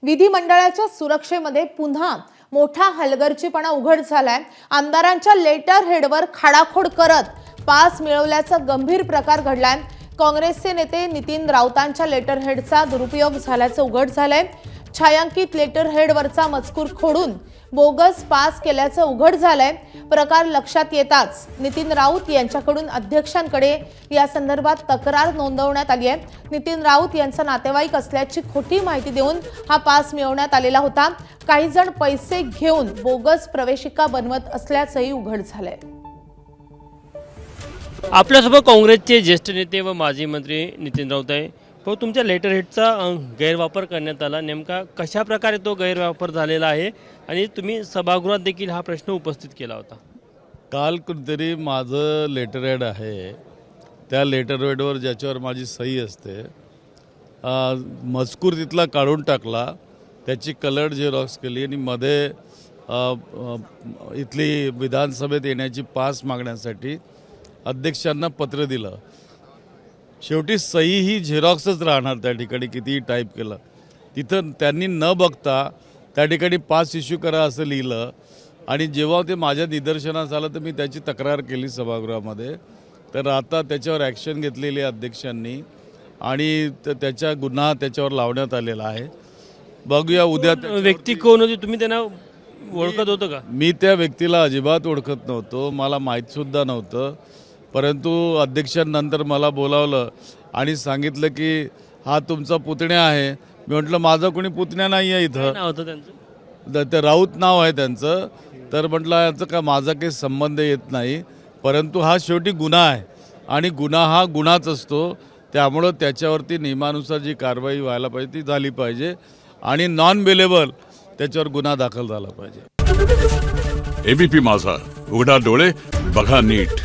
विधिमंडळाच्या सुरक्षेमध्ये पुन्हा मोठा हलगर्जीपणा उघड झालाय। आमदारांच्या लेटर हेडवर खाडाखोड करत पास मिळवल्याचा गंभीर प्रकार घडलाय। काँग्रेसचे नेते नितीन राऊतांच्या लेटर हेडचा दुरुपयोग झाल्याचं उघड झालंय। छायांकित लेटर हेडवरचा मजकूर खोडून बोगस पास केल्याचं उघड झालंय। प्रकार लक्षात येताच नितीन राऊत यांच्याकडून अध्यक्षांकडे या संदर्भात तक्रार नोंदवण्यात आली आहे। नितीन राऊत यांचा नातेवाईक असल्याची खोटी माहिती देऊन हा पास मिळवण्यात आलेला होता। काही जण पैसे घेऊन बोगस प्रवेशिका बनवत असल्याचंही उघड झालंय। आपल्यासोबत काँग्रेसचे ज्येष्ठ नेते व माजी मंत्री नितीन राऊत आहे। तो तुमच्या लेटर हेडचा गैरवापर करण्यात आला, नेमका कशा प्रकारे तो गैरवापर झालेला आहे आणि तुम्ही सभागृहात देखील हा प्रश्न उपस्थित केला होता। काल कुठेतरी माझं लेटर हेड आहे, त्या लेटर हेडवर ज्याच्यावर माझी सही असते मजकूर तिथला काढून टाकला, त्याची कलर झेरॉक्स केली आणि मध्ये इथली विधानसभेत येण्याची पास मागण्यासाठी अध्यक्षांना पत्र दिलं। शेवटी सही ही झेरॉक्सच राहणार त्या ठिकाणी, कितीही टाईप केलं तिथं त्यांनी न बघता त्या ठिकाणी पास इश्यू करा असं लिहिलं। आणि जेव्हा ते माझ्या निदर्शनास आलं तर मी त्याची तक्रार केली सभागृहामध्ये। तर आता त्याच्यावर ॲक्शन घेतलेली आहे अध्यक्षांनी आणि त्याचा गुन्हा त्याच्यावर लावण्यात आलेला आहे। बघूया उद्या। व्यक्ती कोण होती, तुम्ही त्यांना ओळखत होतं का? मी त्या व्यक्तीला अजिबात ओळखत नव्हतो, मला माहीतसुद्धा नव्हतं। परंतु अध्यक्षांनंतर मला बोलावलं आणि सांगितलं की हा तुमचा पुतण्या आहे। मी म्हटलं माझा कोणी पुतण्या नाही आहे इथं। नाव होतं त्यांचं? ते राऊत नाव आहे त्यांचं। तर म्हटलं याचं का माझा काही संबंध येत नाही, परंतु हा शेवटी गुन्हा आहे आणि गुन्हा हा गुन्हाच असतो। त्यामुळं त्याच्यावरती नियमानुसार जी कारवाई व्हायला पाहिजे ती झाली पाहिजे आणि नॉन बेलेबल त्याच्यावर गुन्हा दाखल झाला पाहिजे। एबीपी माझा, उघडा डोळे बघा नीट।